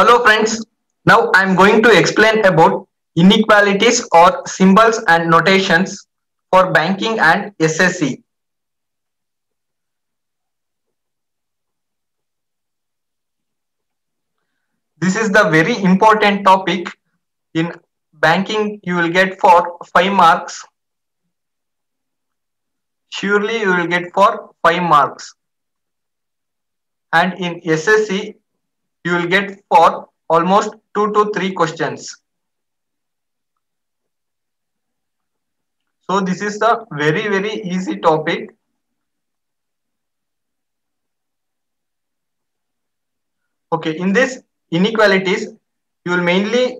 Hello friends, now I am going to explain about inequalities or symbols and notations for banking and SSC. This is the very important topic in banking. You will get for 5 marks. Surely you will get for 5 marks. And in SSC you will get for almost 2 to 3 questions. So this is the very easy topic. Okay, in this inequalities, you will mainly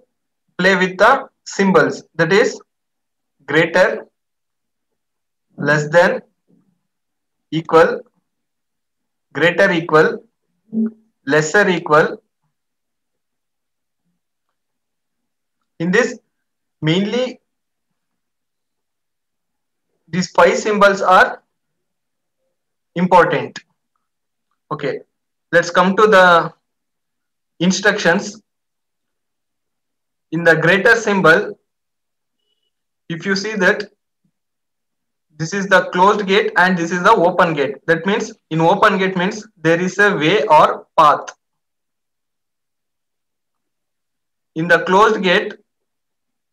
play with the symbols, that is greater, less than, equal, greater equal, lesser equal. In this, mainly these 5 symbols are important. Okay, let's come to the instructions. In the greater symbol, if you see that this is the closed gate and this is the open gate. That means in open gate means there is a way or path. In the closed gate,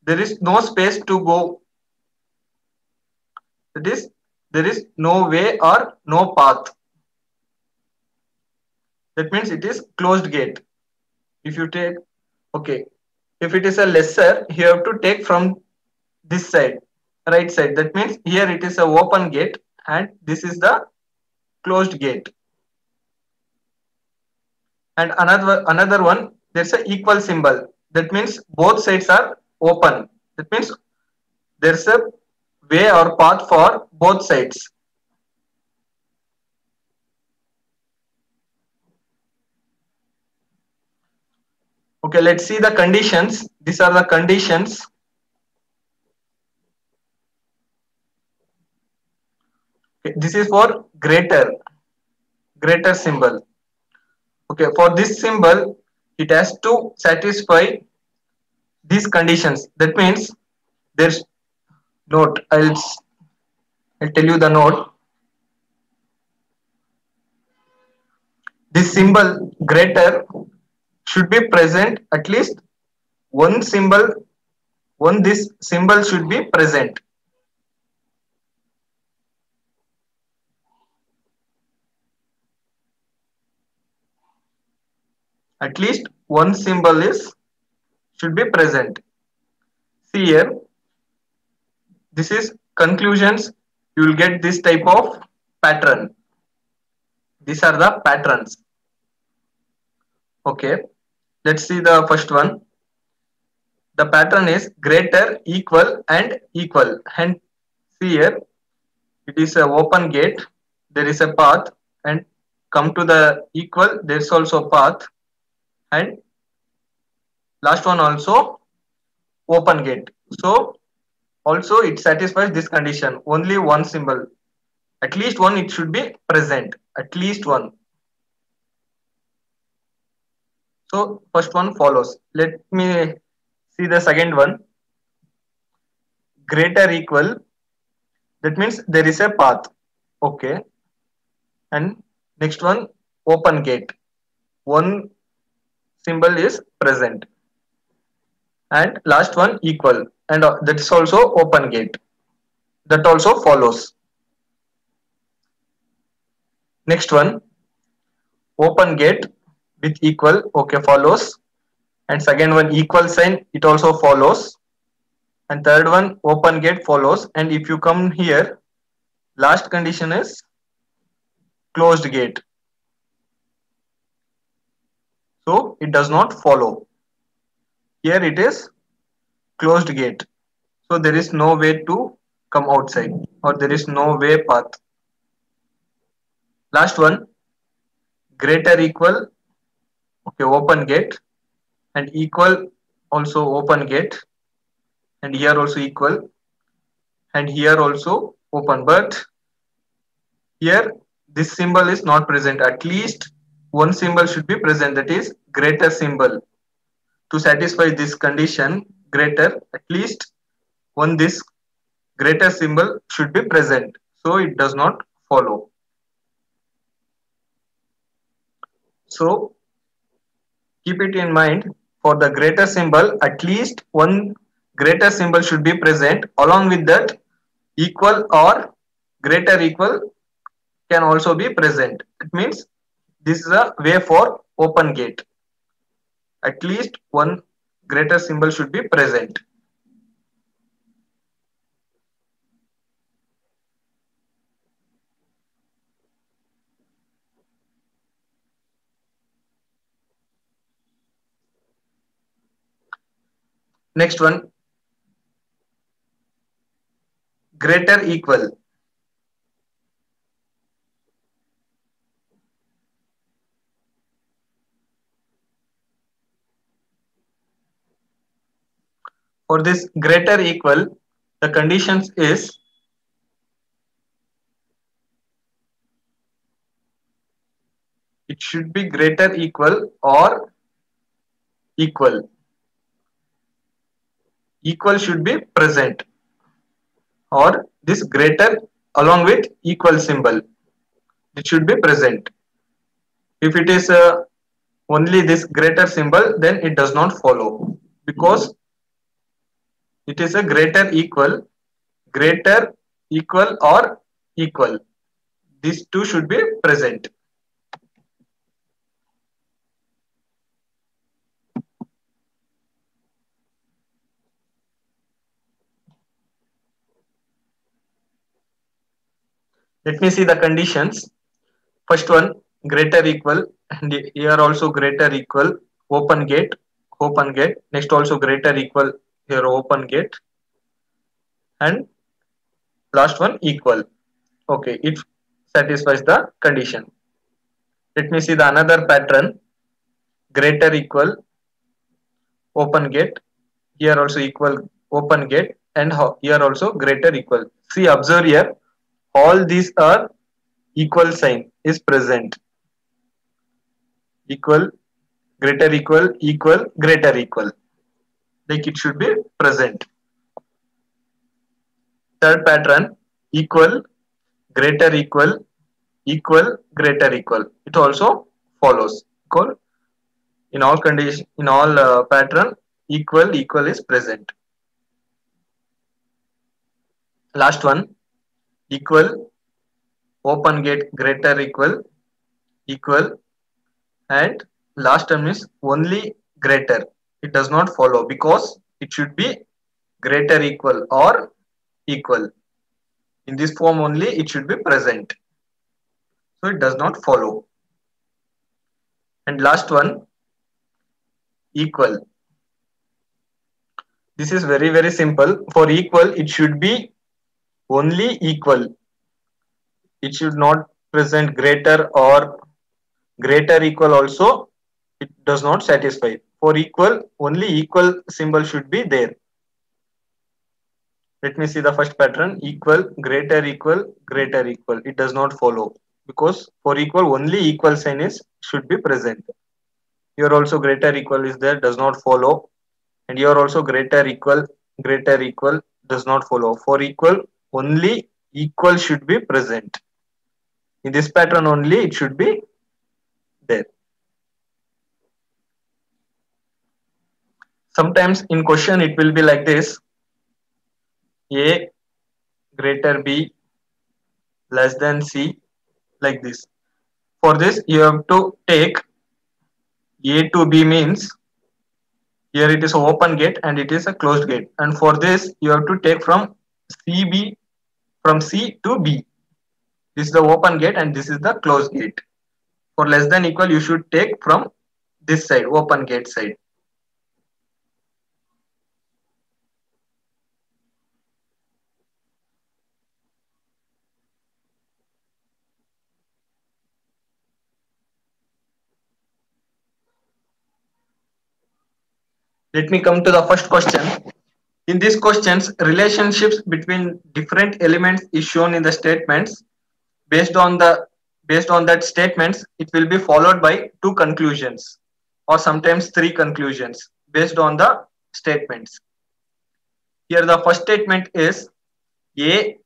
there is no space to go. That is, there is no way or no path. That means it is closed gate. If you take, okay, if it is a lesser, you have to take from this side, right side. That means here it is a open gate and this is the closed gate. And another one, there's a equal symbol. That means both sides are open. That means there's a way or path for both sides. Okay, let's see the conditions. These are the conditions. Okay, this is for greater symbol. Okay, for this symbol, it has to satisfy these conditions. That means there's note. I'll tell you the note. This symbol greater should be present at least one symbol. This symbol should be present. At least one symbol should be present. See here, this is conclusions. You will get this type of pattern. These are the patterns. Okay, let's see the first one. The pattern is greater, equal and equal. And see here, it is an open gate. There is a path and come to the equal. There's also path and last one also open gate. So also it satisfies this condition. Only one symbol, at least one, it should be present. At least one. So first one follows. Let me see the second one. Greater equal. That means there is a path. Okay. And next one, open gate. One symbol is present. And last one, equal. And that is also open gate. That also follows. Next one, open gate with equal. Okay, follows. And second one, equal sign. It also follows. And third one, open gate follows. And if you come here, last condition is closed gate. So it does not follow. Here it is closed gate. So there is no way to come outside or there is no way path. Last one, greater equal. Okay, open gate and equal also open gate. And here also equal and here also open, but here this symbol is not present. At least one symbol should be present, that is greater symbol. to satisfy this condition greater, at least one this greater symbol should be present. So it does not follow. So keep it in mind, for the greater symbol, at least one greater symbol should be present. Along with that, equal or greater equal can also be present. It means this is a way for open gate. At least one greater symbol should be present. Next one, greater equal. For this greater equal, the conditions is it should be greater equal or equal. Equal should be present, or this greater along with equal symbol, it should be present. If it is only this greater symbol, then it does not follow, because it is a greater equal or equal. These two should be present. Let me see the conditions. First one, greater equal, and here also greater equal, open gate. Next also greater equal, here open gate, and last one equal. Okay, it satisfies the condition. Let me see the another pattern. Greater equal, open gate. Here also equal, open gate, and here also greater equal. See, observe here. All these are equal sign is present. Equal, greater equal, equal, greater equal. Like it should be present. Third pattern, equal, greater equal, equal, greater equal. It also follows. Equal. In all condition, in all pattern, equal, equal is present. Last one, equal, open gate, greater equal, equal, and last term is only greater. It does not follow, because it should be greater equal or equal. In this form only it should be present. So it does not follow. And last one, equal. This is very, very simple. For equal, it should be only equal. It should not present greater or greater equal also. It does not satisfy. For equal, only equal symbol should be there. Let me see the first pattern. Equal, greater equal, greater equal. It does not follow, because for equal, only equal sign is should be present. Here also greater equal is there, does not follow. And here also greater equal does not follow. For equal, only equal should be present. In this pattern only it should be there. Sometimes in question it will be like this: A greater B less than C, like this. For this you have to take A to B, means here it is an open gate and it is a closed gate, and for this you have to take from C to B. This is the open gate and this is the closed gate. For less than equal, you should take from this side, open gate side. Let me come to the first question. In these questions, relationships between different elements is shown in the statements. Based on that statements, it will be followed by two conclusions or sometimes three conclusions. based on the statements. Here the first statement is A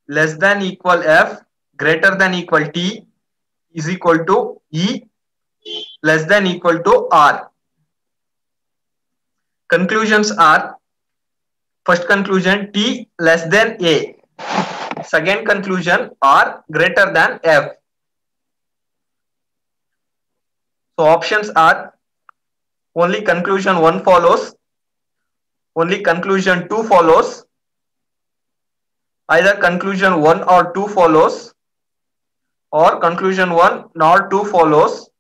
less than equal F greater than equal T is equal to E less than equal to R. Conclusions are: first conclusion T less than A, second conclusion R greater than F. So options are: only conclusion 1 follows, only conclusion 2 follows, either conclusion 1 or 2 follows, or conclusion 1 nor 2 follows,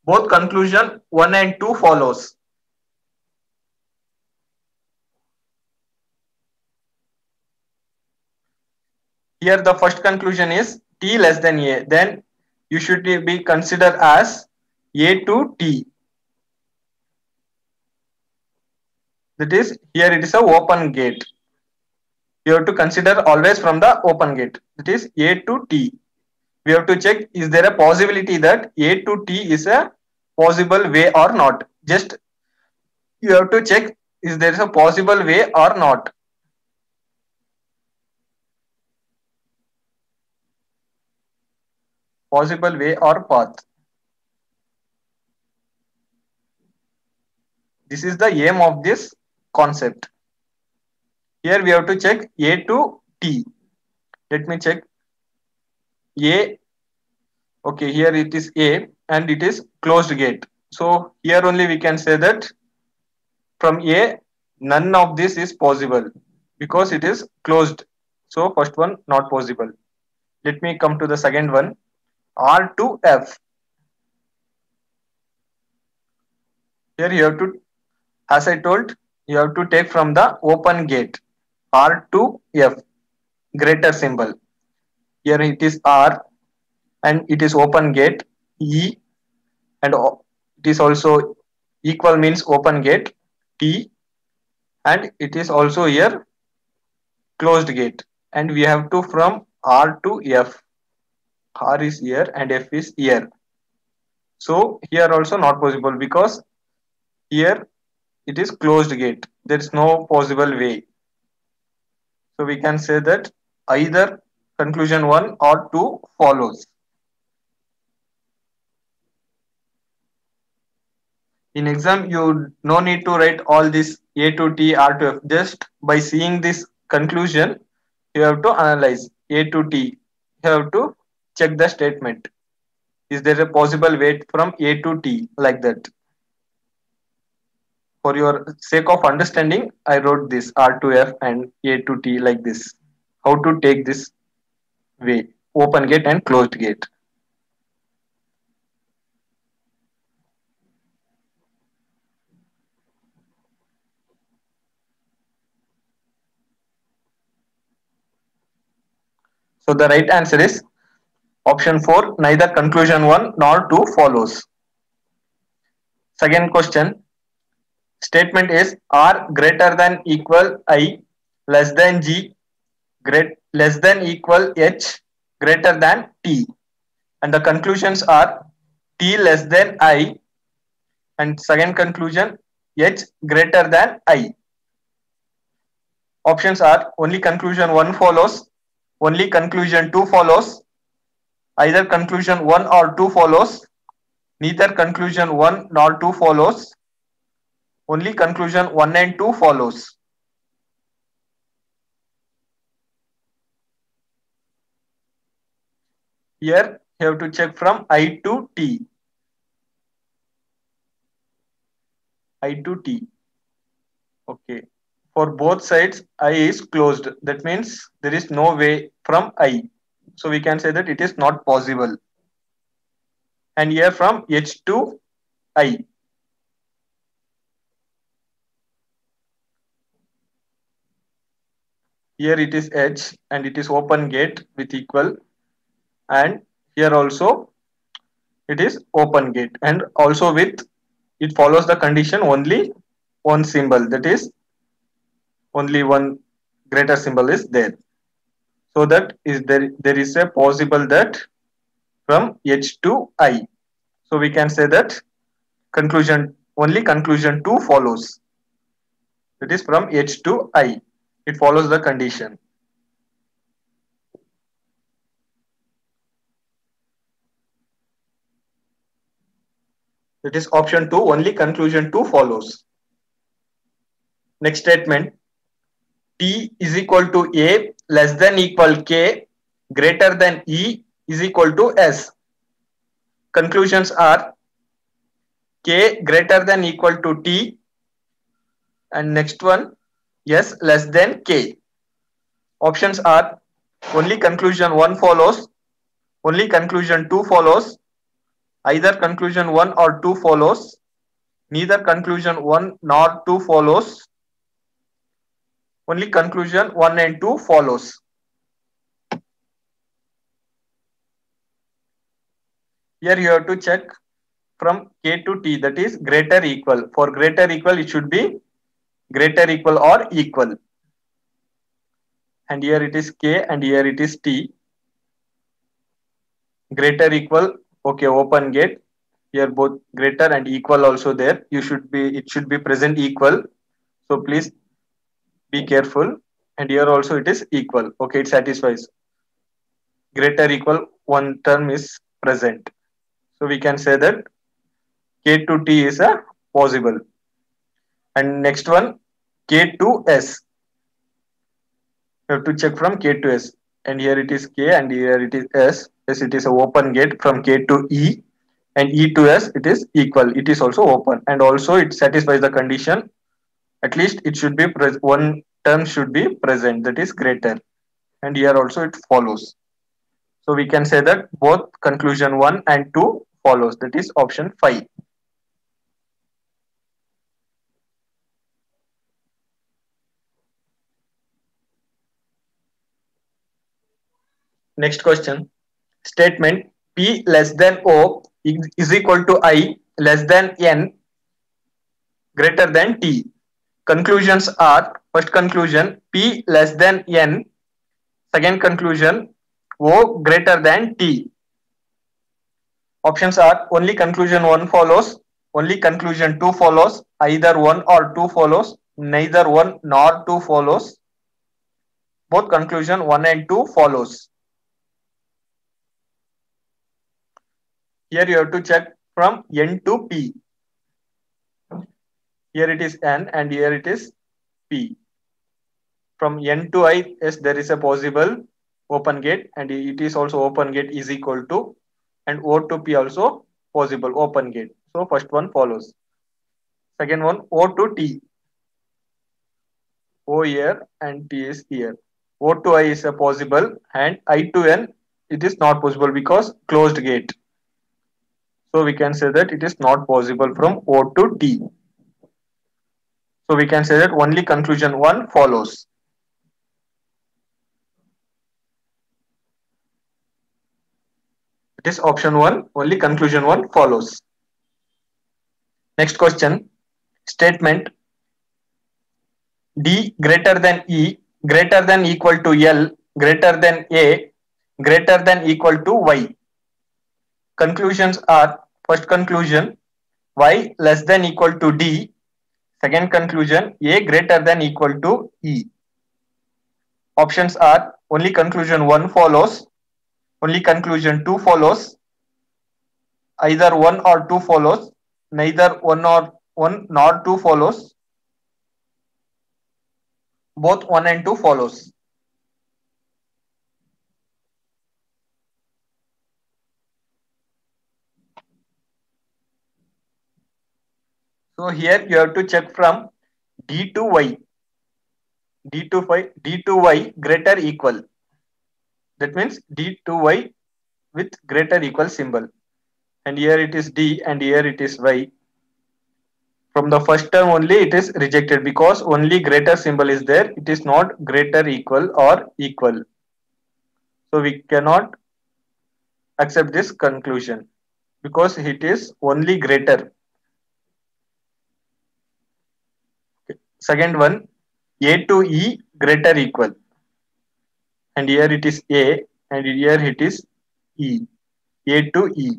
both conclusion 1 and 2 follows. Here the first conclusion is T less than A, then you should be considered as A to T. That is, here it is a open gate. You have to consider always from the open gate. That is A to T. We have to check, is there a possibility that A to T is a possible way or not. Just you have to check, is there a possible way or not. Possible way or path. This is the aim of this concept. Here we have to check A to T. Let me check. A, okay, here it is A and it is closed gate. So here only we can say that from A, none of this is possible because it is closed. So first one not possible. Let me come to the second one. R to F. Here you have to, as I told, you have to take from the open gate. R to F, greater symbol. Here it is R and it is open gate. E and it is also equal means open gate. T and it is also here closed gate. And we have to from R to F. R is here and F is here. So here also not possible because here it is closed gate. There is no possible way. So we can say that either conclusion 1 or 2 follows. In exam, you no need to write all this A to T, R to F. Just by seeing this conclusion, you have to analyze A to T. You have to check the statement. Is there a possible way from A to T like that? For your sake of understanding, I wrote this R to F and A to T like this. How to take this way, open gate and closed gate. So the right answer is option 4, neither conclusion 1 nor 2 follows. Second question, statement is R greater than equal I less than G less than equal H greater than T. And the conclusions are T less than I and second conclusion H greater than I. Options are only conclusion 1 follows, only conclusion 2 follows, either conclusion 1 or 2 follows, neither conclusion 1 nor 2 follows, only conclusion 1 and 2 follows. Here you have to check from I to T. I to T. Okay. For both sides, I is closed. That means there is no way from I. So we can say that it is not possible. And here from H to I. Here it is H and it is open gate with equal. And here also it is open gate and also with it follows the condition only one symbol, that is only one greater symbol is there. So that is there is a possible that from H to I. So we can say that conclusion only conclusion 2 follows. That is from H to I. It follows the condition. That is option 2, only conclusion 2 follows. Next statement, T is equal to A less than equal K greater than E is equal to S. Conclusions are K greater than equal to T, and next one, S less than K. Options are only conclusion 1 follows, only conclusion 2 follows, either conclusion 1 or 2 follows, neither conclusion 1 nor 2 follows, only conclusion 1 and 2 follows. Here you have to check from K to T, that is greater equal. For greater equal, it should be greater equal or equal. And here it is K and here it is T. Greater equal, okay, open gate. Here both greater and equal also there. It should be present equal. So please be careful. And here also it is equal. Okay, it satisfies. Greater equal, one term is present. So we can say that K to T is a possible. And next one, K to S. You have to check from K to S. And here it is K and here it is S. Yes, it is an open gate from K to E. And E to S, it is equal. It is also open. And also it satisfies the condition. At least it should be one term should be present, that is greater. And here also it follows. So we can say that both conclusion 1 and 2 follows. That is option 5. Next question. Statement P less than O is equal to I less than N greater than T. Conclusions are, first conclusion, P less than N. Second conclusion, O greater than T. Options are only conclusion 1 follows, only conclusion 2 follows, either 1 or 2 follows, neither 1 nor 2 follows, both conclusion 1 and 2 follows. Here you have to check from N to P. Here it is N and here it is P. From N to I, yes, there is a possible open gate and it is also open gate is equal to, and O to P also possible open gate. So first one follows. Second one, O to T. O here and T is here. O to I is a possible and I to N it is not possible because closed gate. So we can say that it is not possible from O to T. So we can say that only conclusion 1 follows. It is option 1, only conclusion 1 follows. Next question, statement D greater than E greater than equal to L greater than A greater than equal to Y. Conclusions are, first conclusion, Y less than equal to D. Second conclusion, A greater than equal to E. Options are only conclusion 1 follows, only conclusion 2 follows, either 1 or 2 follows, neither 1 nor 2 follows, both 1 and 2 follows. So here you have to check from D to Y. D to Y greater equal. That means D to Y with greater equal symbol. And here it is D and here it is Y. From the first term only it is rejected because only greater symbol is there. It is not greater equal or equal. So we cannot accept this conclusion because it is only greater. Second one, A to E greater equal. And here it is A and here it is E. A to E.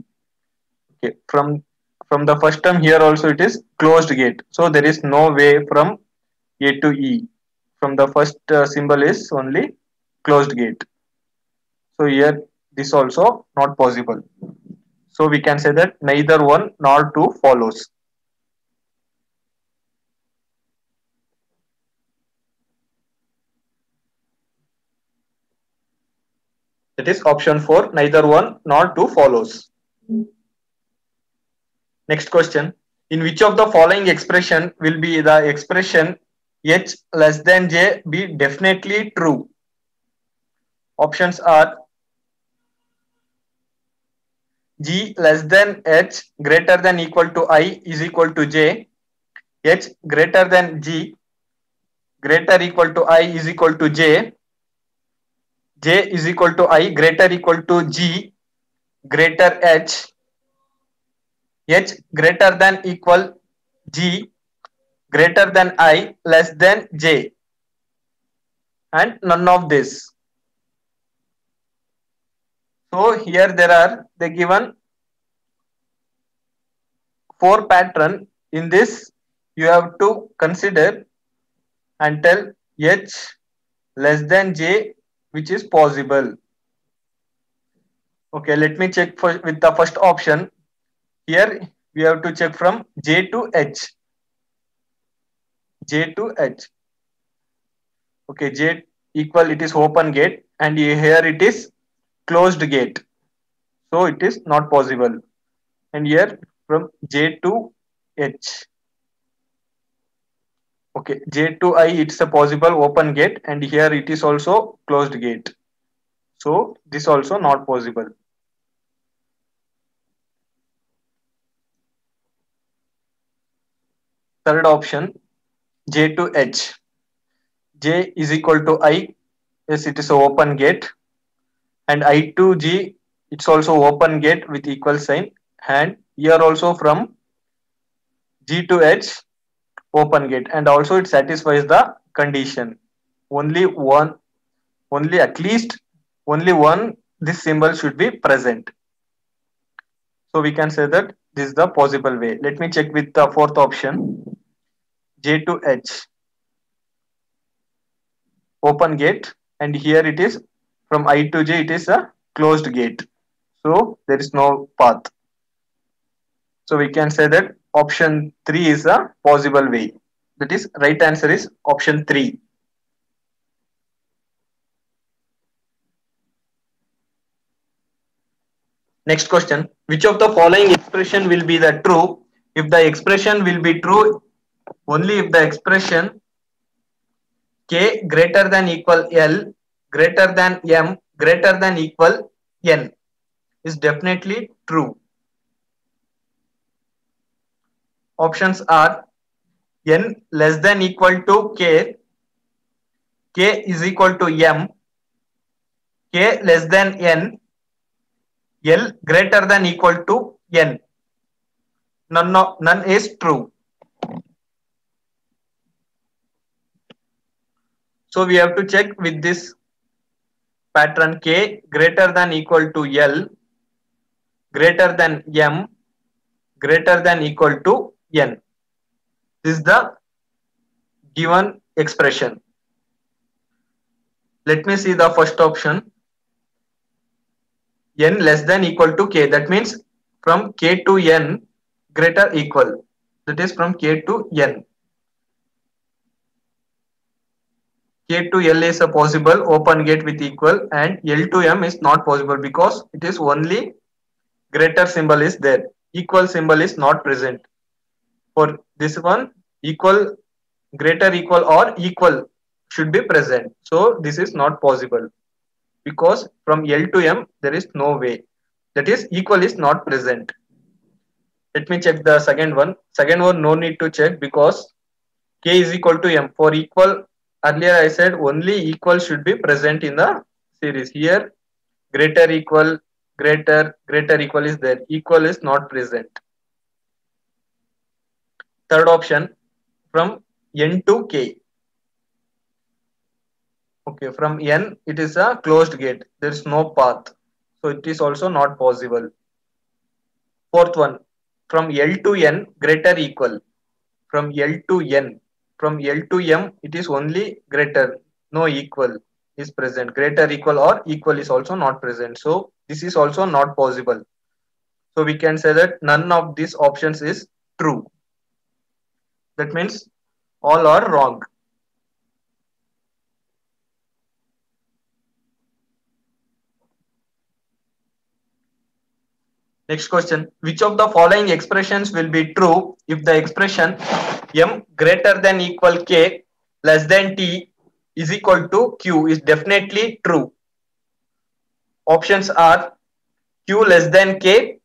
Okay. From from the first term here also it is closed gate. So there is no way from A to E. From the first symbol is only closed gate. So here this also not possible. So we can say that neither one nor two follows. That is option 4, neither one nor two follows. Next question. In which of the following expression will be the expression h less than j be definitely true? Options are g less than h greater than equal to I is equal to j, h greater than g greater equal to I is equal to j, j is equal to I greater equal to g greater h greater than equal g greater than I less than j, and none of this. So here there are they given 4 pattern. In this you have to consider and tell h less than j which is possible. Okay, let me check for with the first option. Here we have to check from j to h. J to h. Okay, j equal it is open gate and here it is closed gate. So it is not possible. And here from j to h. Okay, j to I it's a possible open gate and here it is also closed gate. So this also not possible. Third option j to h. J is equal to I. Yes, it is an open gate. And I to G it's also open gate with equal sign. And here also from G to H open gate. And also it satisfies the condition. Only one, only at least only one this symbol should be present. So we can say that this is the possible way. Let me check with the fourth option. J to H open gate and here it is from I to J it is a closed gate. So there is no path. So we can say that option 3 is a possible way. That is right answer is option 3. Next question. Which of the following expression will be the true if the expression will be true only if the expression k greater than equal L greater than M greater than equal N is definitely true. Options are N less than equal to K, K is equal to M, K less than N, L greater than equal to N. None is true. So we have to check with this pattern K greater than equal to L greater than M greater than equal to N. This is the given expression. Let me see the first option. N less than equal to K. That means from K to N greater equal. That is from K to N. K to L is a possible open gate with equal and L to M is not possible because it is only greater symbol is there. Equal symbol is not present. For this one, equal, greater equal or equal should be present. So this is not possible because from L to M there is no way. That is equal is not present. Let me check the second one. Second one no need to check because K is equal to M. For equal, earlier I said only equal should be present in the series. Here greater equal, greater equal is there. Equal is not present. Third option from N to K. Okay, from N it is a closed gate. There is no path. So it is also not possible. Fourth one. from L to N greater equal. From L to N. From L to M it is only greater, no equal is present. Greater, equal or equal is also not present. So this is also not possible. So we can say that none of these options is true. That means all are wrong. Next question. Which of the following expressions will be true if the expression m greater than equal k less than t is equal to q is definitely true? Options are q less than k,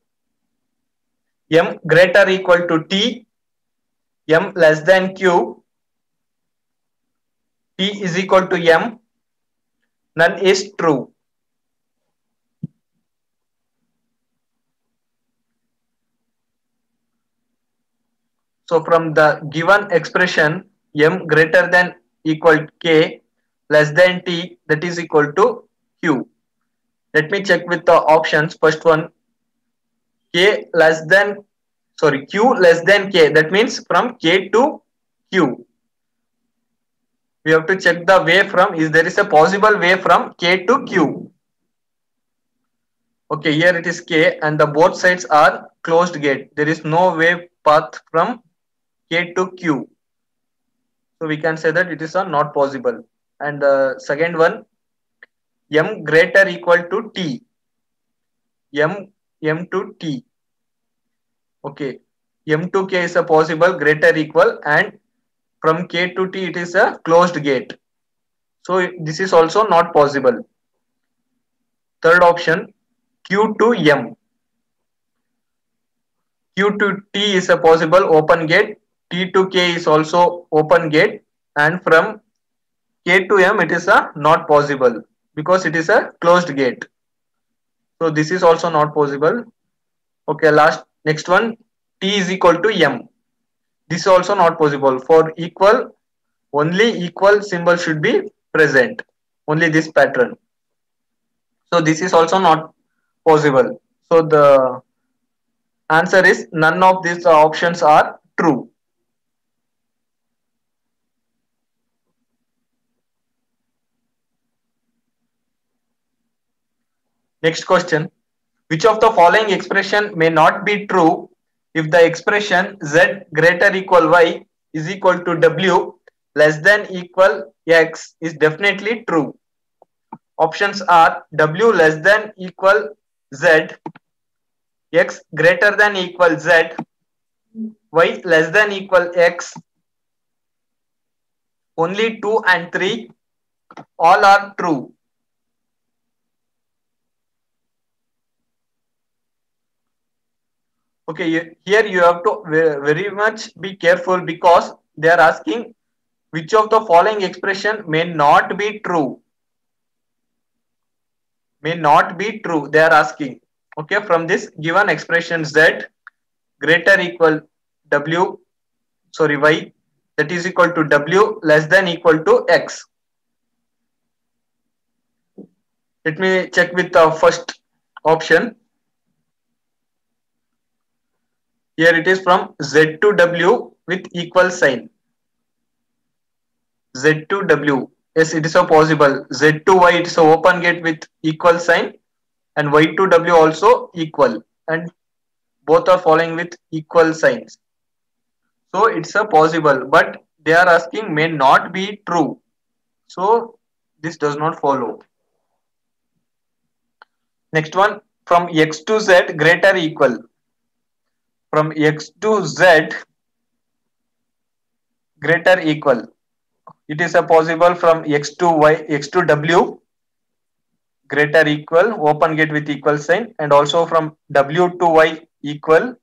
m greater equal to t, m less than q, t is equal to m. None is true. So from the given expression m greater than equal k less than t, that is equal to q. Let me check with the options. First one, k less than, sorry, q less than k. That means from k to q. We have to check the way from, is there is a possible way from k to q. Okay, here it is k and the both sides are closed gate. There is no way path from k to q. So we can say that it is not possible. And the second one, m greater equal to t. M to t. Okay, m to k is a possible greater equal, and from k to t it is a closed gate. So this is also not possible. Third option, q to m. Q to t is a possible open gate. T to k is also open gate, and from k to m it is a not possible because it is a closed gate. So this is also not possible. Okay, next one, t is equal to m. This is also not possible. For equal, only equal symbol should be present. Only this pattern. So this is also not possible. So the answer is none of these options are true. Next question. Which of the following expression may not be true if the expression z greater equal y is equal to w less than equal x is definitely true? Options are w less than equal z, x greater than equal z, y less than equal x. Only 2 and 3 all are true. Okay, here you have to very much be careful because they are asking which of the following expression may not be true. May not be true, they are asking. Okay, from this given expression z greater equal w, sorry, y, that is equal to w less than equal to x. Let me check with the first option. Here it is from z to w with equal sign. Z to w. Yes, it is a possible. Z to y, it is a open gate with equal sign, and y to w also equal, and both are following with equal signs. So it's a possible, but they are asking may not be true. So this does not follow. Next one, from x to z greater equal. From x to z greater equal. It is a possible from x to y, x to w greater equal, open gate with equal sign, and also from w to y equal,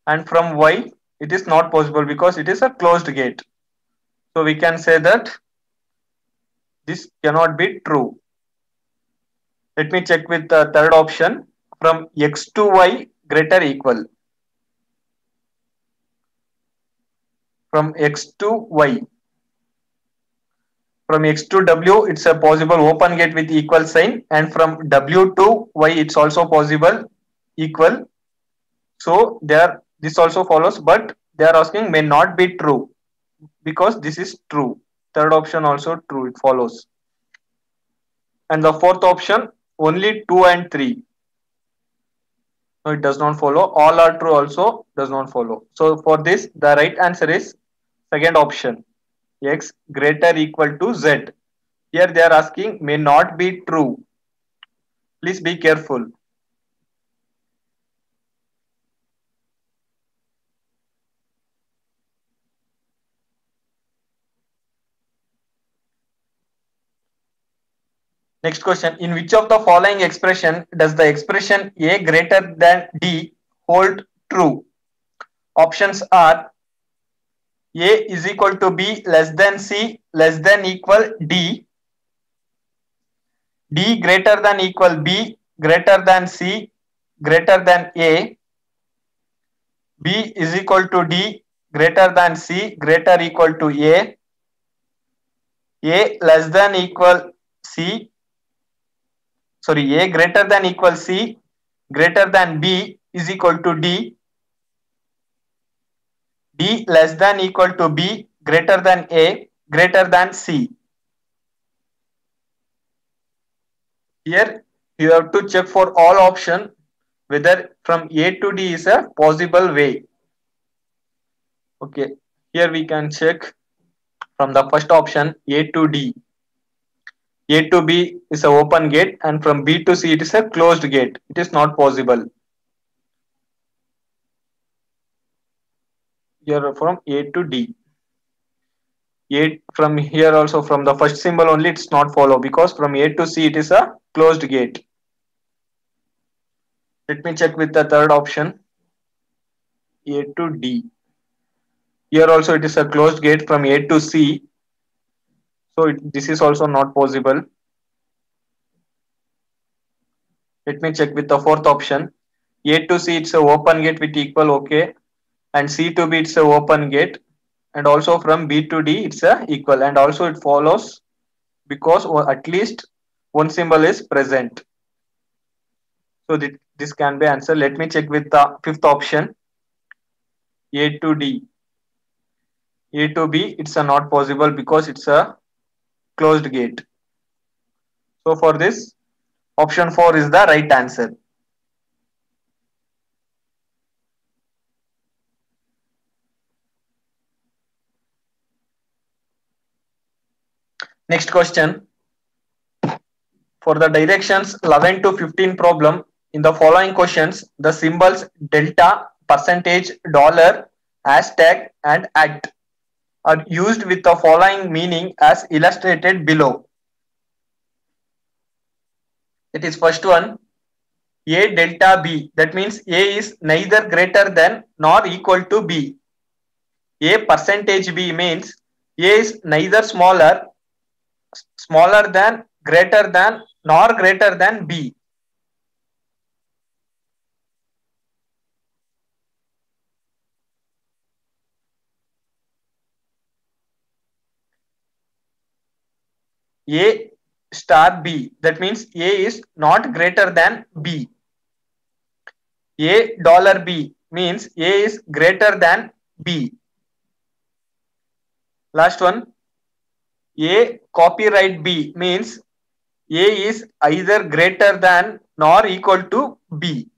and from y it is not possible because it is a closed gate. So we can say that this cannot be true. Let me check with the third option, from x to y greater equal. From x to y. From x to w, it's a possible open gate with equal sign, and from w to y, it's also possible equal. So this also follows, but they are asking may not be true because this is true. Third option also true, it follows. And the fourth option, only 2 and 3. No, it does not follow. All are true also does not follow. So for this, the right answer is second option, x greater equal to z. Here they are asking may not be true. Please be careful. Next question. In which of the following expression does the expression a greater than d hold true? Options are a is equal to b less than c less than equal d, d greater than equal b greater than c greater than a, b is equal to d greater than c greater equal to a less than equal c, sorry, a greater than equal c greater than b is equal to d, d less than equal to b greater than a greater than c. Here you have to check for all option whether from a to d is a possible way. Okay, here we can check from the first option a to d. A to b is an open gate and from b to c it is a closed gate. It is not possible. Here from a to d. A from here also from the first symbol only it's not follow because from a to c it is a closed gate. Let me check with the third option a to d. Here also it is a closed gate from a to c. So this is also not possible. Let me check with the fourth option. A to C it's a open gate with equal okay, and C to B it's a open gate, and also from B to D it's a equal, and also it follows because at least one symbol is present. So this can be answer. Let me check with the fifth option. A to D. A to B it's a not possible because it's a closed gate. So for this, option 4 is the right answer. Next question. For the directions 11 to 15 problem, in the following questions, the symbols delta, percentage, dollar, hashtag, and at are used with the following meaning as illustrated below. It is first one, A delta B. That means A is neither greater than nor equal to B. A percentage B means A is neither smaller than, greater than, nor greater than B. A star B. That means A is not greater than B. A dollar B means A is greater than B. Last one, A copyright B means A is either greater than nor equal to B.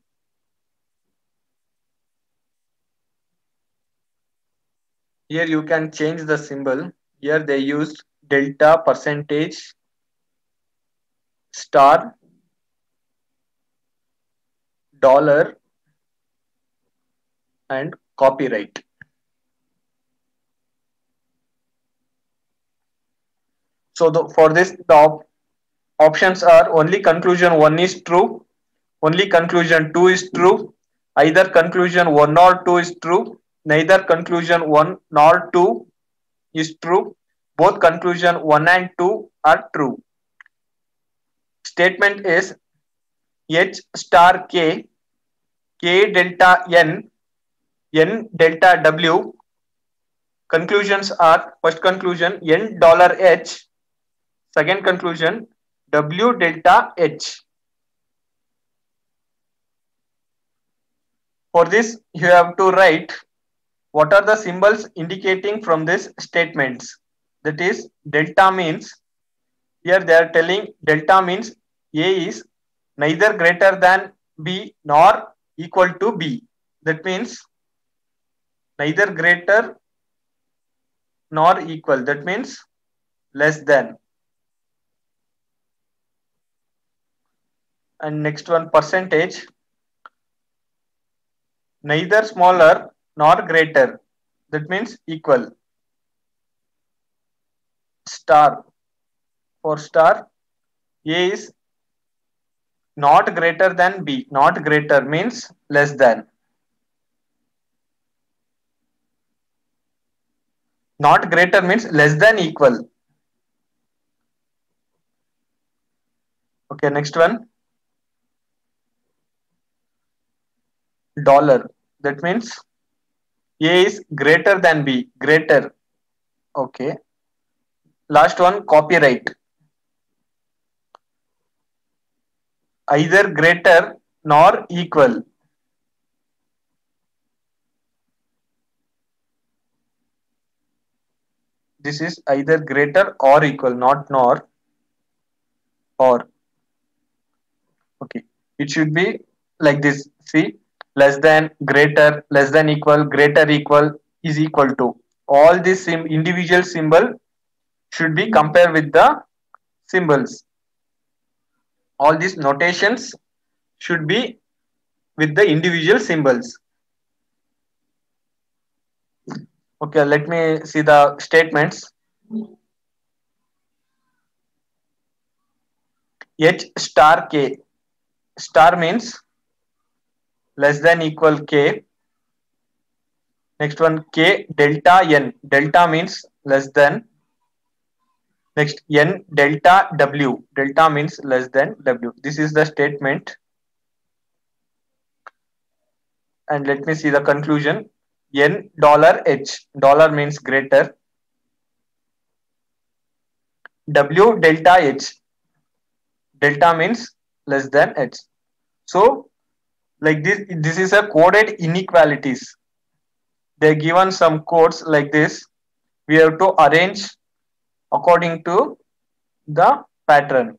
Here you can change the symbol. Here they used delta, percentage, star, dollar, and copyright. So for this, the options are only conclusion 1 is true, only conclusion 2 is true, either conclusion 1 or 2 is true, neither conclusion 1 nor 2 is true, both conclusion 1 and 2 are true. Statement is H star K, K delta N, N delta W. Conclusions are first conclusion N dollar H, second conclusion W delta H. For this, you have to write what are the symbols indicating from these statements. That is, delta means, here they are telling delta means A is neither greater than B nor equal to B. That means neither greater nor equal. That means less than. And next one, percentage, neither smaller nor greater. That means equal. Star, for star, A is not greater than B. Not greater means less than. Not greater means less than equal. Okay, next one. Dollar. That means A is greater than B. Greater. Okay. Last one, copyright. Either greater nor equal. This is either greater or equal, not nor, or. Okay. It should be like this. See, less than, greater, less than equal, greater equal, is equal to. All these individual symbol should be compared with the symbols. All these notations should be with the individual symbols. Okay, let me see the statements. H star K. Star means less than equal K. Next one, K delta N. Delta means less than. Next, N delta W. Delta means less than W. This is the statement. And let me see the conclusion. N dollar H. Dollar means greater. W delta H. Delta means less than H. So, like this is a coded inequalities. They're given some codes like this. We have to arrange according to the pattern.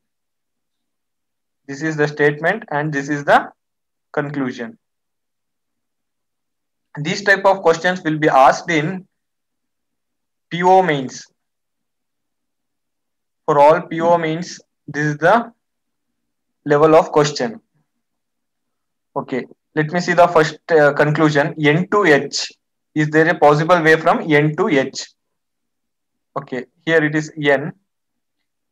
This is the statement and this is the conclusion. These type of questions will be asked in PO mains. For all PO mains, this is the level of question. Okay, let me see the first conclusion. N to H. Is there a possible way from N to H? Okay, here it is N.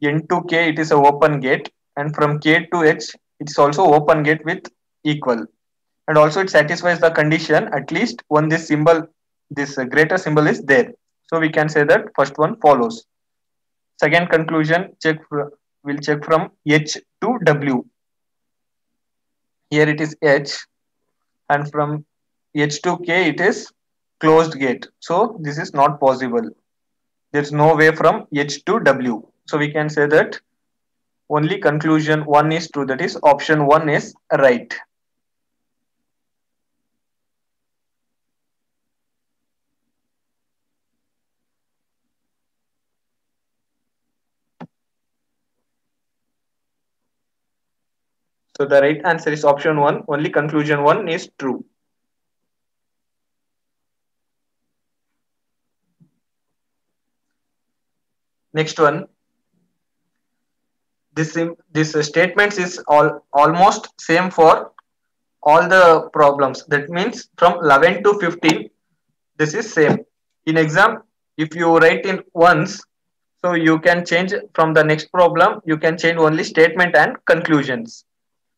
N to K, it is a open gate. And from K to H, it's also open gate with equal. And also it satisfies the condition, at least when this symbol, this greater symbol is there. So we can say that first one follows. Second conclusion, we'll check from H to W. Here it is H, and from H to K it is closed gate. So this is not possible. There's no way from H to W. So we can say that only conclusion 1 is true. That is option 1 is right. So the right answer is option 1. Only conclusion 1 is true. Next one. This statements is almost same for all the problems. That means from 11 to 15, this is same. In exam, if you write in once, so you can change from the next problem, you can change only statement and conclusions.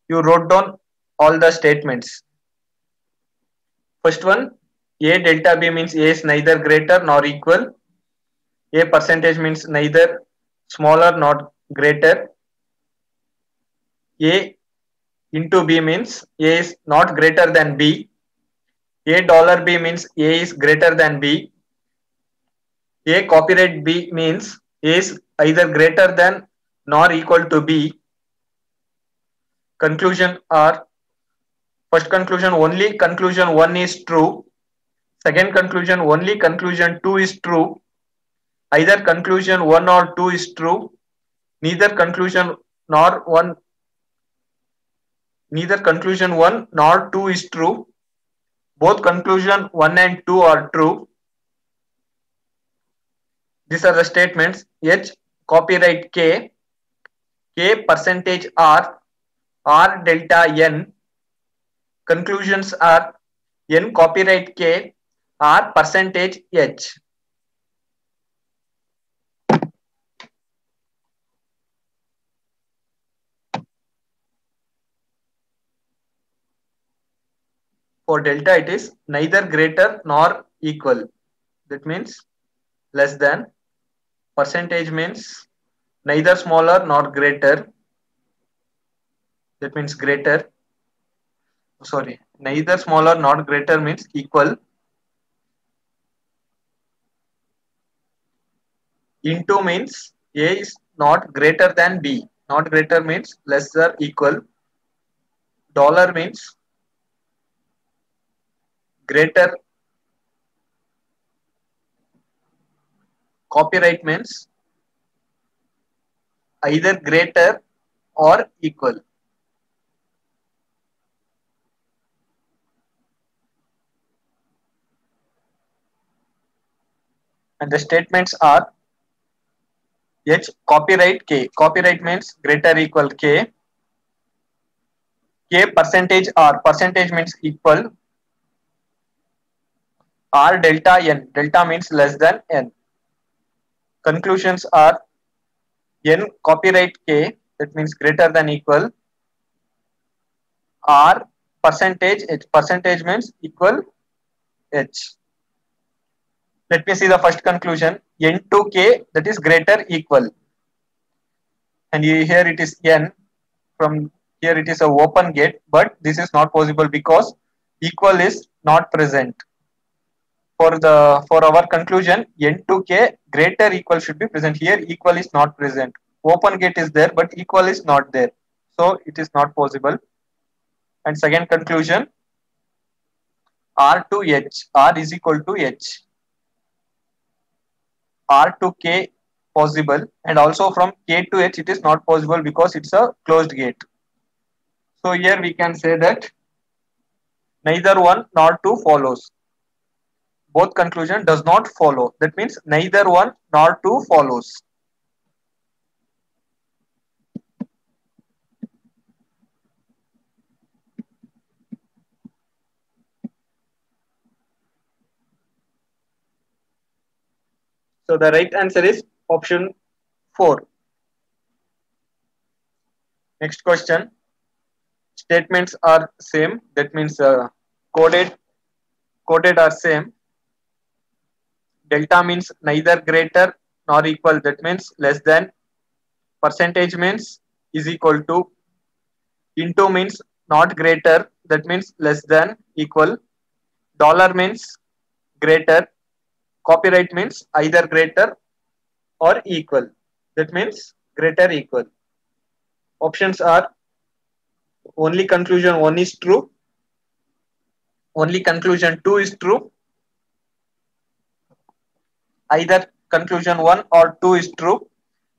You wrote down all the statements. First one, A delta B means A is neither greater nor equal. A percentage means neither smaller nor greater. A into B means A is not greater than B. A dollar B means A is greater than B. A copyright B means A is either greater than nor equal to B. Conclusion are First conclusion, only conclusion 1 is true. Second conclusion, only conclusion 2 is true. Either conclusion 1 or 2 is true. Neither conclusion nor 1 neither conclusion 1 nor 2 is true. Both conclusion 1 and 2 are true. These are the statements. H copyright K, K percentage R, R delta N. Conclusions are N copyright K, R percentage H. For delta, it is neither greater nor equal. That means less than. Percentage means neither smaller nor greater. That means greater. Sorry, neither smaller nor greater means equal. Into means A is not greater than B. Not greater means less or equal. Dollar means greater. Copyright means either greater or equal. And the statements are H copyright K. Copyright means greater equal K. K percentage R. Percentage means equal. R delta N. Delta means less than N. Conclusions are N copyright K. That means greater than equal. R percentage H. Percentage means equal H. Let me see the first conclusion. N to K, that is greater equal. And here it is N. From here it is a open gate, but this is not possible because equal is not present. For our conclusion, N to K greater equal should be present. Here equal is not present. Open gate is there, but equal is not there. So it is not possible. And second conclusion, R to H. R is equal to H. R to K possible, and also from K to H it is not possible because it's a closed gate. So here we can say that neither one nor two follows. Both conclusion does not follow. That means neither one nor two follows. So the right answer is option 4. Next question. Statements are same. That means coded are same. Delta means neither greater nor equal. That means less than. Percentage means is equal to. Into means not greater. That means less than, equal. Dollar means greater. Copyright means either greater or equal. That means greater, equal. Options are only conclusion 1 is true. Only conclusion 2 is true. Either conclusion 1 or 2 is true.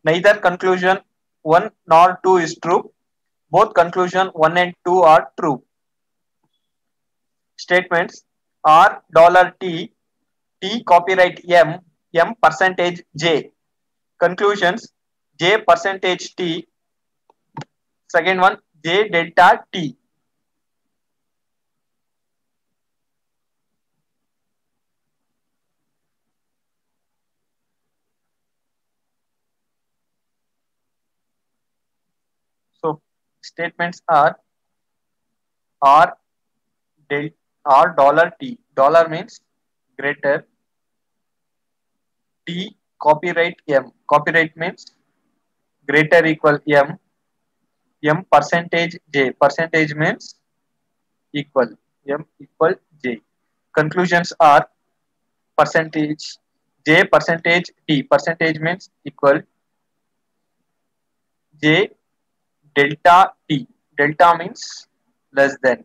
Neither conclusion 1 nor 2 is true. Both conclusion 1 and 2 are true. Statements R dollar T, T copyright M, M percentage J. Conclusions J percentage T. Second one J delta T. So statements are R del R dollar T. Dollar means greater. T copyright M. Copyright means greater equal M. M percentage J. Percentage means equal. M equal J. Conclusions are percentage J percentage T. Percentage means equal. J delta T. Delta means less than.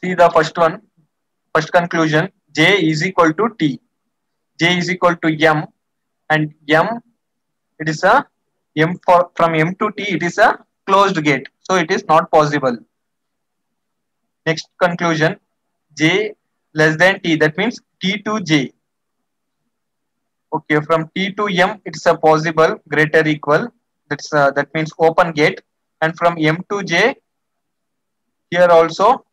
See the first one, first conclusion, J is equal to T. J is equal to M, and M, it is a M for from M to T, it is a closed gate. So it is not possible. Next conclusion, J less than T, that means T to J. Okay, from T to M, it's a possible greater equal. That means open gate. And from M to J, here also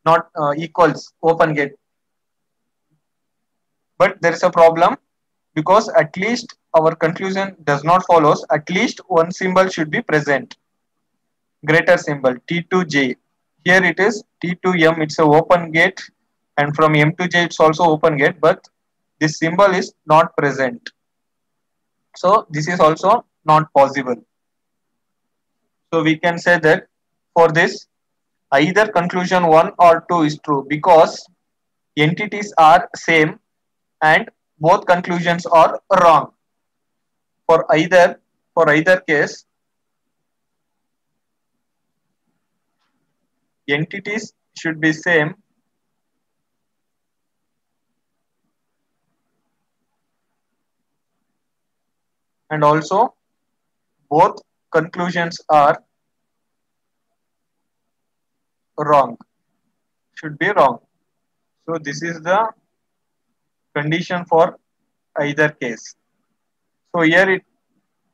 not equals open gate. But there is a problem because at least our conclusion does not follows. At least one symbol should be present. Greater symbol T to J. Here it is T to M. It's a open gate, and from M to J, it's also open gate. But this symbol is not present. So this is also not possible. So we can say that for this, either conclusion 1 or 2 is true because entities are same and both conclusions are wrong. For either case, entities should be same and also both conclusions are wrong, should be wrong. So this is the condition for either case. So here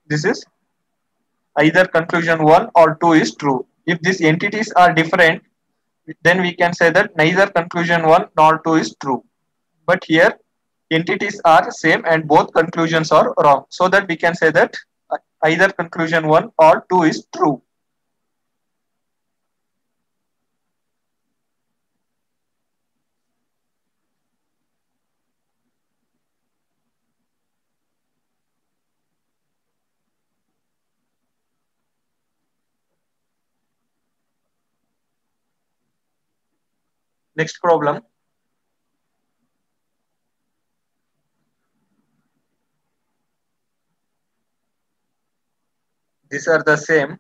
this is either conclusion 1 or 2 is true. If these entities are different, then we can say that neither conclusion 1 nor 2 is true. But here entities are same and both conclusions are wrong. So that we can say that either conclusion 1 or 2 is true. Next problem. These are the same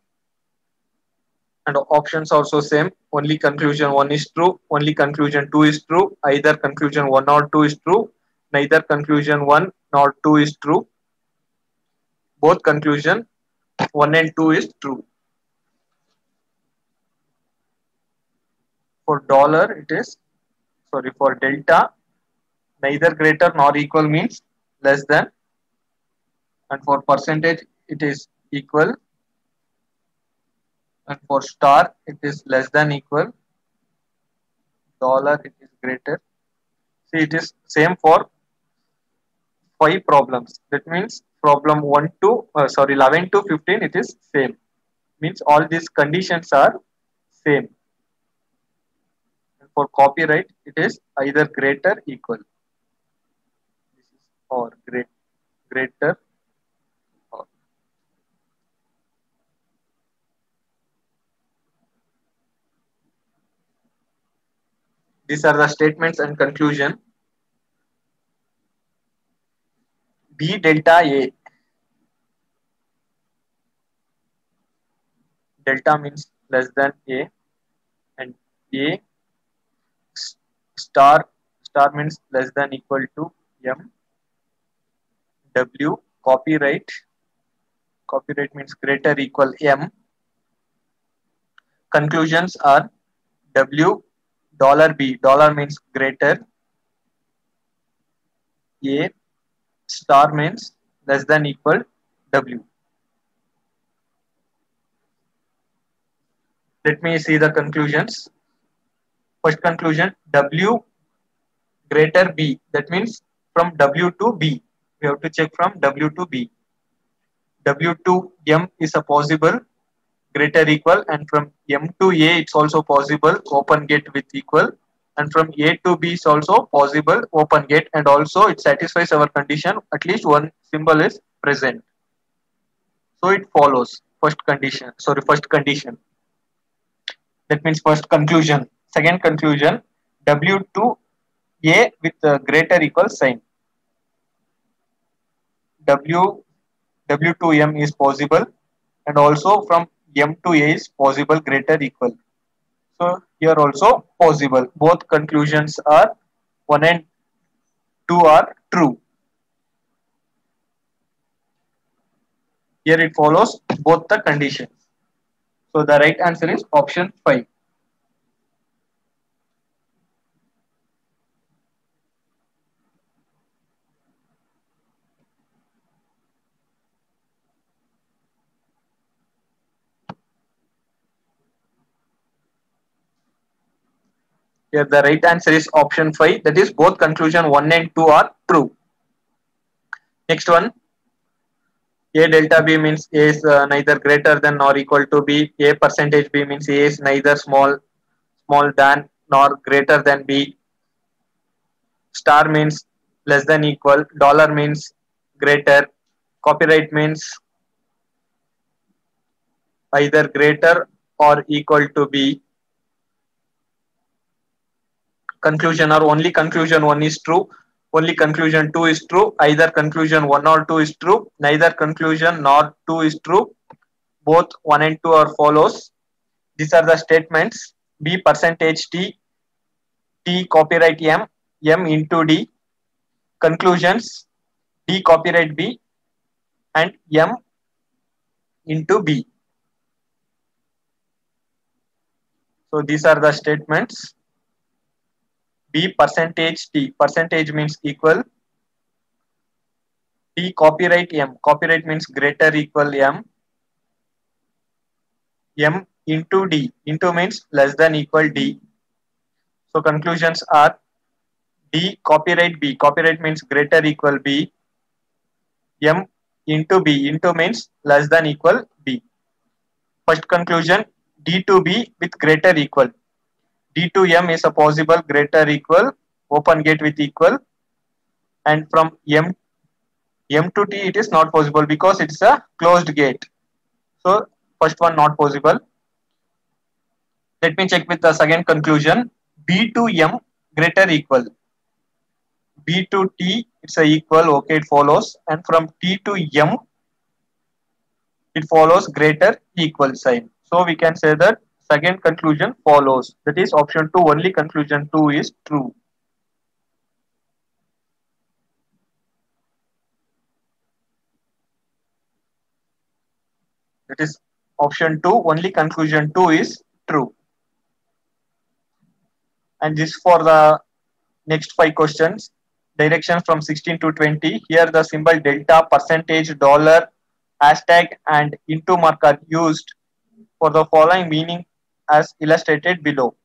and options also same. Only conclusion 1 is true, only conclusion 2 is true, either conclusion 1 or 2 is true, neither conclusion 1 nor 2 is true, both conclusion 1 and 2 is true. For dollar it is, sorry, for delta, neither greater nor equal means less than, and for percentage it is equal, and for star it is less than equal, dollar it is greater. See, it is same for 5 problems. That means problem 1 to 11 to 15 it is same. Means all these conditions are same. And for copyright it is either greater equal. This is or greater or. These are the statements and conclusion. B delta A. Delta means less than A, and A star star means less than equal to M. W copyright means greater equal M. Conclusions are W $B, dollar means greater, A star means less than equal W. Let me see the conclusions. First conclusion, W greater B. That means from W to B. We have to check from W to B. W to M is a possible greater equal, and from M to A it's also possible open gate with equal, and from A to B is also possible open gate, and also it satisfies our condition, at least one symbol is present. So it follows first condition. That means first conclusion. Second conclusion, W to A with a greater equal sign. W to M is possible, and also from M to A is possible greater equal. So here also possible. Both conclusions are 1 and 2 are true. Here it follows both the conditions. So the right answer is option 5. Here the right answer is option 5. That is both conclusion 1 and 2 are true. Next one. A delta B means A is neither greater than nor equal to B. A percentage B means A is neither small than nor greater than B. Star means less than equal. Dollar means greater. Copyright means either greater or equal to B. Conclusion or only conclusion 1 is true. Only conclusion 2 is true. Either conclusion 1 or 2 is true. Neither conclusion nor 2 is true. Both 1 and 2 are follows. These are the statements. B percentage T, T copyright M, M into D. Conclusions D copyright B and M into B. So these are the statements. B percentage T, percentage means equal. T copyright M, copyright means greater equal M. M into D, into means less than equal D. So conclusions are D copyright B, copyright means greater equal B. M into B, into means less than equal B. First conclusion D to B with greater equal. D to M is a possible greater equal, open gate with equal, and from M to T it is not possible because it is a closed gate. So first one not possible. Let me check with the second conclusion. B to M greater equal. B to T it's a equal, okay, it follows, and from T to M it follows greater equal sign. So we can say that second conclusion follows. That is option 2, only conclusion 2 is true. That is option 2, only conclusion 2 is true. And this for the next 5 questions. Directions from 16 to 20. Here the symbol delta, percentage, dollar, hashtag and into mark are used for the following meaning as illustrated below.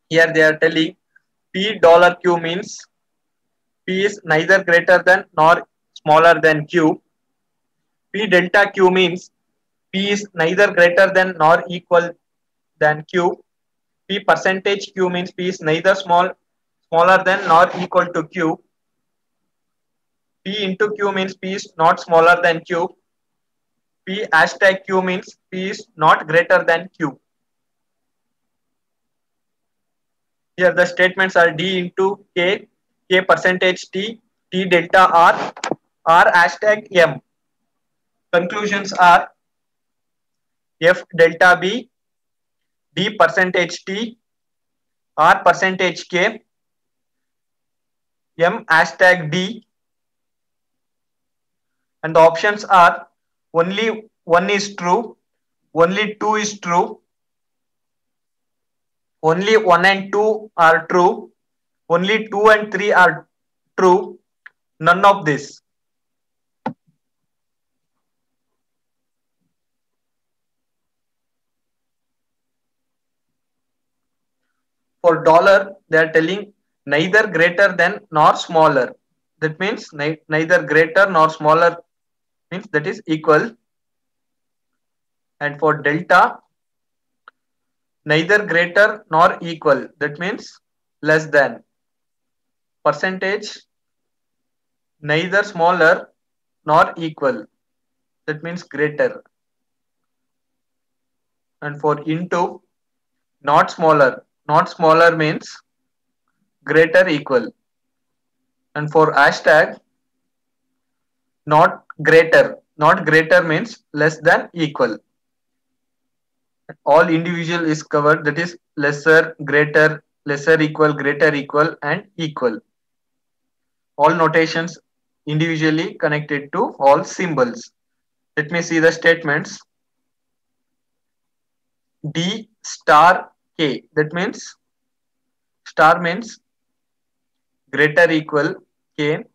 Here they are telling P dollar Q means P is neither greater than nor smaller than Q. P delta Q means P is neither greater than nor equal than Q. P percentage Q means P is neither smaller than nor equal to Q. P into Q means P is not smaller than Q. P hashtag Q means P is not greater than Q. Here the statements are D into K, K percentage T, T delta R, R hashtag M. Conclusions are F delta B, D percentage T, R percentage K, M hashtag D, and the options are only 1 is true, only 2 is true, only 1 and 2 are true, only 2 and 3 are true, none of this. For dollar, they are telling neither greater than nor smaller. That means neither greater nor smaller means that is equal. And for delta, neither greater nor equal. That means less than. Percentage, neither smaller nor equal. That means greater. And for into, not smaller. Not smaller means greater equal. And for hashtag, not greater. Not greater means less than equal. All individual is covered, that is lesser, greater equal and equal. All notations individually connected to all symbols. Let me see the statements. D star K, that means star means greater equal K,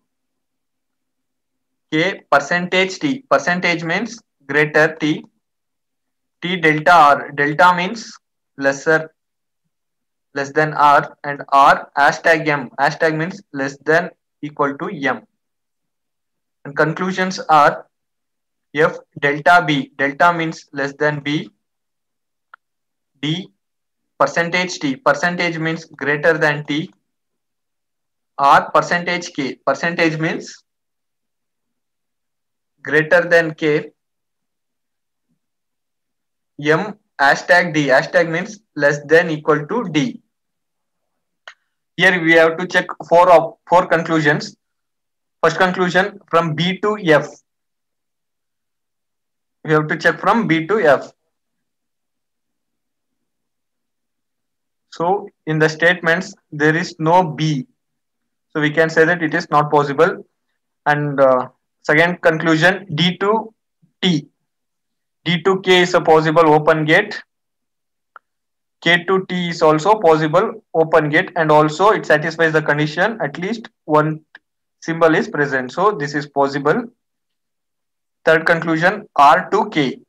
K percentage T, percentage means greater T, T delta R, delta means lesser, less than R, and R hashtag M, hashtag means less than equal to M. And conclusions are F delta B, delta means less than B, D percentage T, percentage means greater than T, R percentage K, percentage means greater than K, M hashtag D, hashtag means less than equal to D. Here we have to check four conclusions. First conclusion, from B to F. We have to check from B to F. So in the statements there is no B, so we can say that it is not possible. And second conclusion, D to T, D to K is a possible open gate, K to T is also possible open gate, and also it satisfies the condition at least one symbol is present, so this is possible. Third conclusion, R to K,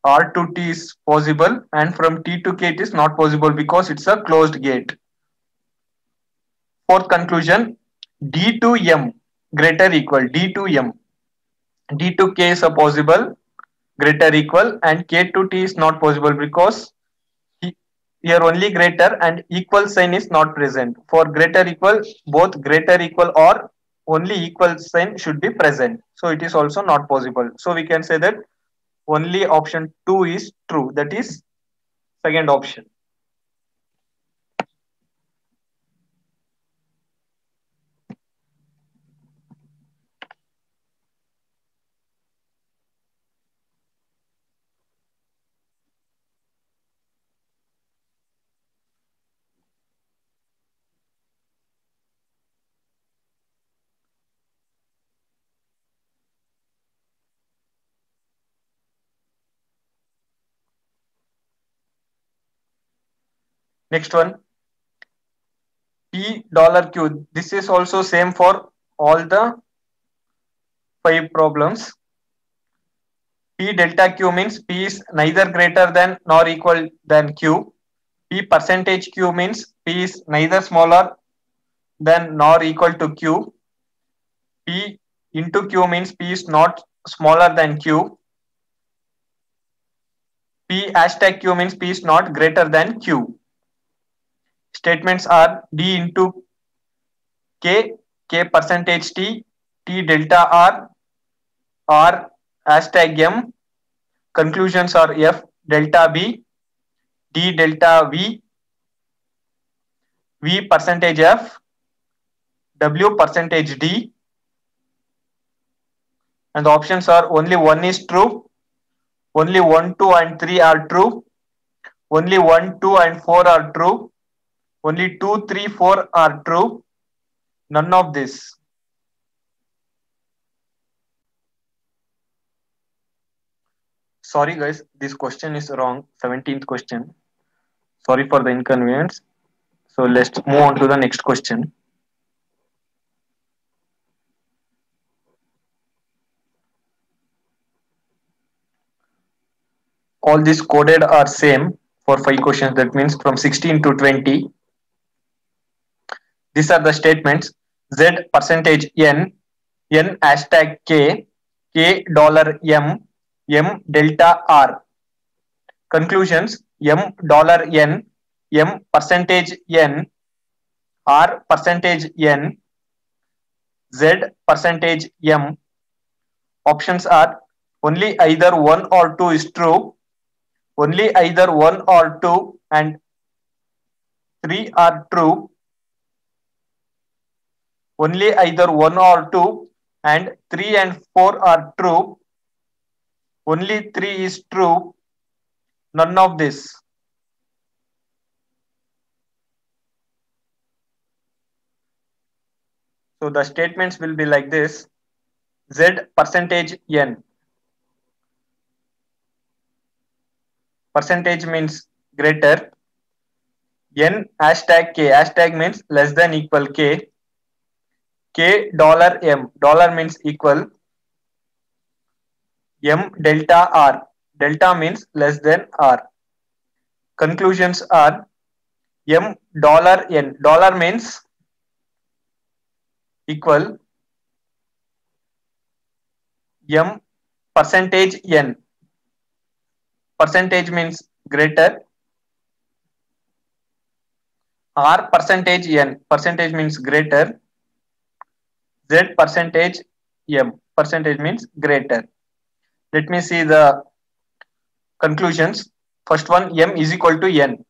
R to T is possible, and from T to K it is not possible because it's a closed gate. Fourth conclusion, D to M greater equal, D to M, D to K is a possible greater equal, and K to T is not possible because here only greater and equal sign is not present. For greater equal, both greater equal or only equal sign should be present. So it is also not possible. So we can say that only option 2 is true. That is second option. Next one, $Q. This is also same for all the 5 problems. P delta Q means P is neither greater than nor equal than Q. P percentage Q means P is neither smaller than nor equal to Q. P into Q means P is not smaller than Q. P hashtag Q means P is not greater than Q. Statements are D into K, K percentage T, T delta R, R hashtag M. Conclusions are F delta B, D delta V, V percentage F, W percentage D. And the options are only 1 is true, only 1, 2 and 3 are true, only 1, 2 and 4 are true, only 2, 3, 4 are true, none of this. Sorry guys, this question is wrong, 17th question. Sorry for the inconvenience. So let's move on to the next question. All these coded are same for 5 questions, that means from 16 to 20. These are the statements: Z percentage N, N hashtag K, K dollar M, M delta R. Conclusions: M dollar N, M percentage N, R percentage N, Z percentage M. Options are only either 1 or 2 is true, only either 1 or 2 and 3 are true, only either 1 or 2 and 3 and 4 are true, only 3 is true, None of this. So the statements will be like this. Z percentage N. Percentage means greater. N hashtag K. Hashtag means less than equal K. K dollar M. Dollar means equal. M delta R. Delta means less than R. Conclusions are M dollar N. Dollar means equal M percentage N. Percentage means greater. R percentage N. Percentage means greater. Z percentage M. Percentage means greater. Let me see the conclusions. First one, M is equal to N.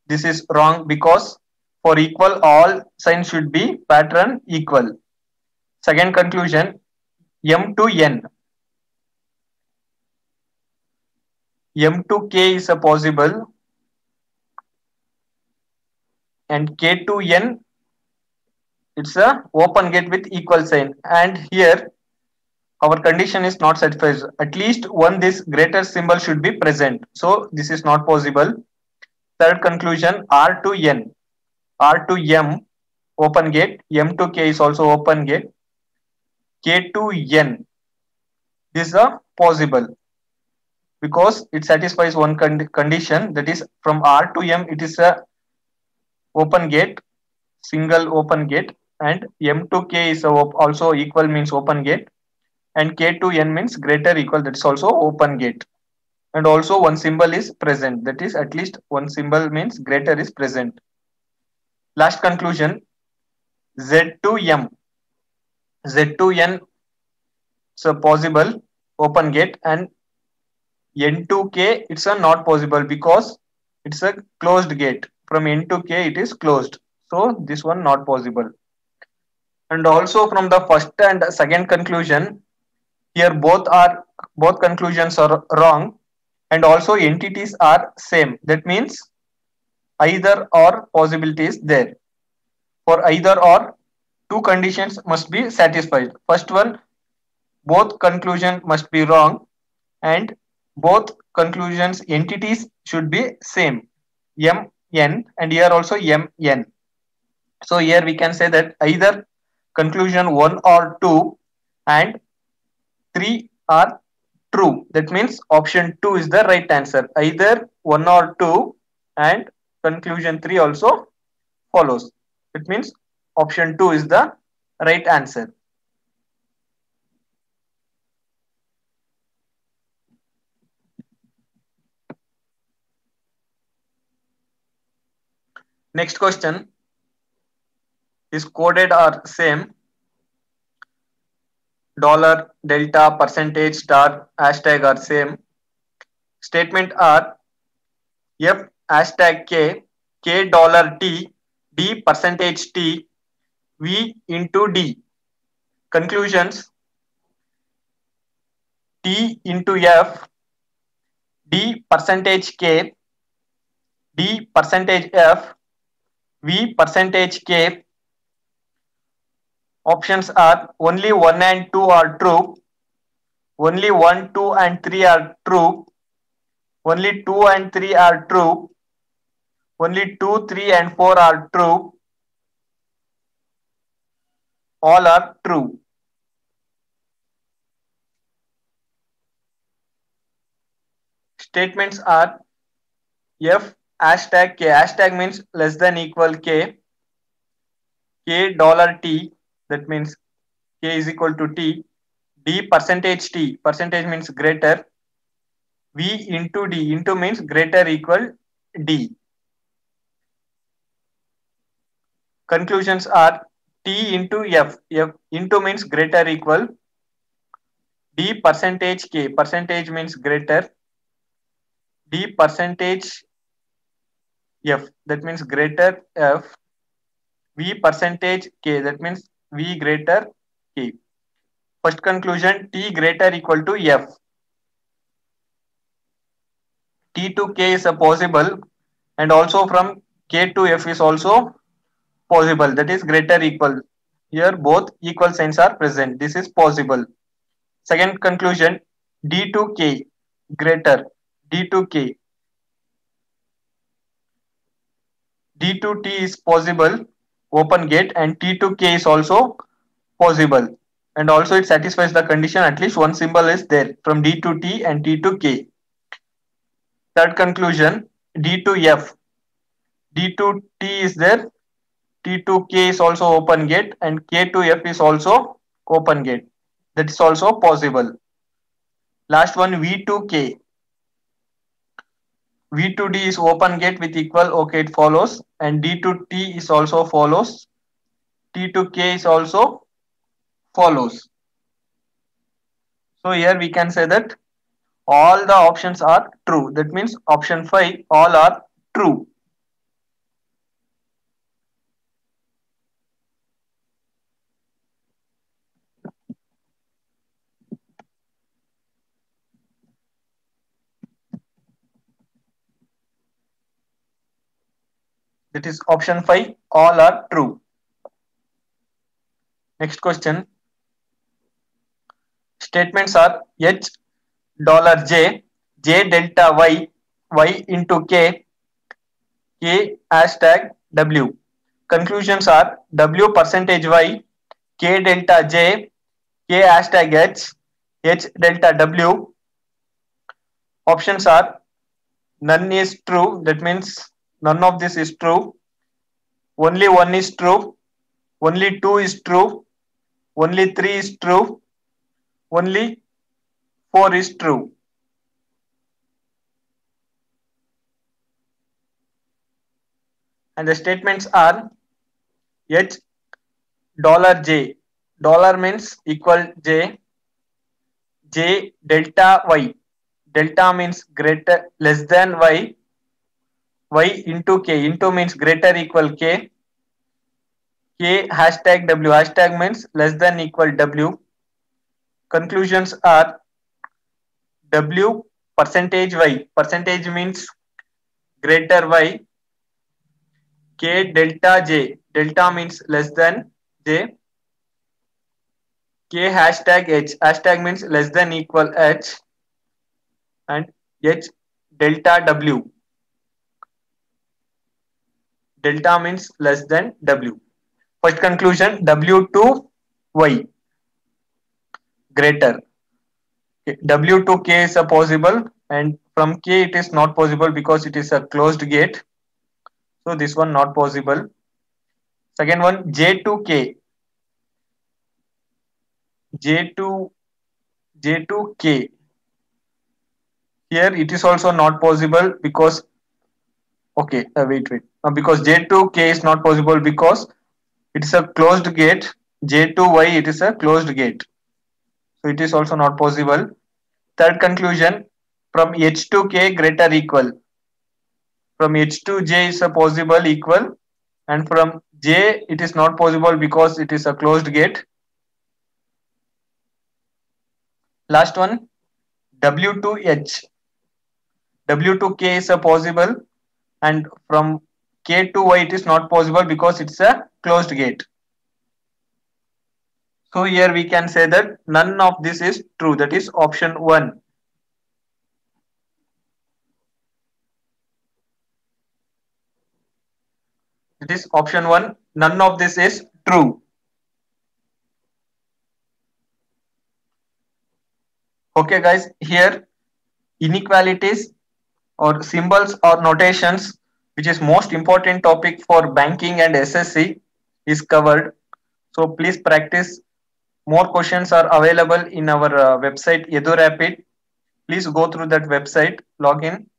This is wrong because for equal, all signs should be pattern equal. Second conclusion, M to N. M to K is a possible, and K to N, it's a open gate with equal sign. And here our condition is not satisfied. At least one this greater symbol should be present. So this is not possible. Third conclusion, R to N. R to M, open gate. M to K is also open gate. K to N, this is a possible because it satisfies one condition, that is from R to M it is a open gate, single open gate, and M to K is also equal means open gate, and K to N means greater equal, that is also open gate. And also one symbol is present, that is at least one symbol means greater is present. Last conclusion, Z to M. Z to N, it's a possible open gate, and N to K, it's a not possible because it's a closed gate. From N to K, it is closed. So this one not possible. And also from the first and second conclusion, here both conclusions are wrong, and also entities are same. That means either or possibility is there. For either or, two conditions must be satisfied. First one, both conclusion must be wrong, and both conclusions entities should be same, Mn, and here also Mn. So here we can say that either conclusion 1 or 2 and 3 are true. That means option 2 is the right answer. Either 1 or 2 and conclusion 3 also follows. It means option 2 is the right answer. Next question is coded are same. Dollar, delta, percentage, star, hashtag are same. Statement are F hashtag K, K dollar T, D percentage T, V into D. Conclusions, T into F, D percentage K, D percentage F, V percentage K. Options are only 1 and 2 are true, only 1, 2 and 3 are true, only 2 and 3 are true, only 2, 3 and 4 are true, all are true. Statements are F hashtag K, hashtag means less than equal K, K dollar T, that means K is equal to T, D percentage T, percentage means greater, V into D, into means greater equal D. Conclusions are T into F, F into means greater equal, D percentage K, percentage means greater, D percentage F, that means greater F, V percentage K, that means V greater K. First conclusion, T greater equal to F. T to K is a possible, and also from K to F is also possible. That is greater equal. Here both equal signs are present. This is possible. Second conclusion, D to K greater. D to K. D to T is possible, open gate, and T to K is also possible. And also it satisfies the condition, at least one symbol is there from D to T and T to K. Third conclusion, D to F. D to T is there, T to K is also open gate, and K to F is also open gate. That is also possible. Last one, V to K. V to D is open gate with equal, okay, it follows, and D to T is also follows, T to K is also follows. So here we can say that all the options are true. That means option 5, all are true. That is option 5, all are true. Next question. Statements are H $J, J delta Y, Y into K, K hashtag W. Conclusions are W percentage Y, K delta J, K hashtag H, H delta W. Options are none is true. That means none of this is true. Only one is true. Only two is true. Only three is true. Only four is true. And the statements are H $J. Dollar means equal J. J delta Y. Delta means greater less than Y. Y into K. Into means greater equal K. K hashtag W. Hashtag means less than equal W. Conclusions are W percentage Y. Percentage means greater Y. K delta J. Delta means less than J. K hashtag H. Hashtag means less than equal H. And H delta W. Delta means less than W. First conclusion, W to Y greater. W to K is a possible, and from K it is not possible because it is a closed gate. So this one not possible. Second one, J to K. J to K. Here it is also not possible because okay, wait. Because J to K is not possible because it is a closed gate. J to Y it is a closed gate. So it is also not possible. Third conclusion, from H to K greater equal. From H to J is a possible equal, and from J it is not possible because it is a closed gate. Last one, W to H. W to K is a possible, and from K to Y it is not possible because it's a closed gate. So here we can say that none of this is true. That is option 1. It is option 1. None of this is true. Okay guys, here inequalities or symbols or notations, which is most important topic for banking and SSC, is covered. So please practice. More questions are available in our website EduRapid. Please go through that website, log in.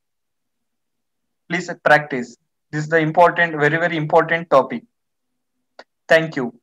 Please practice. This is the important, very important topic. Thank you.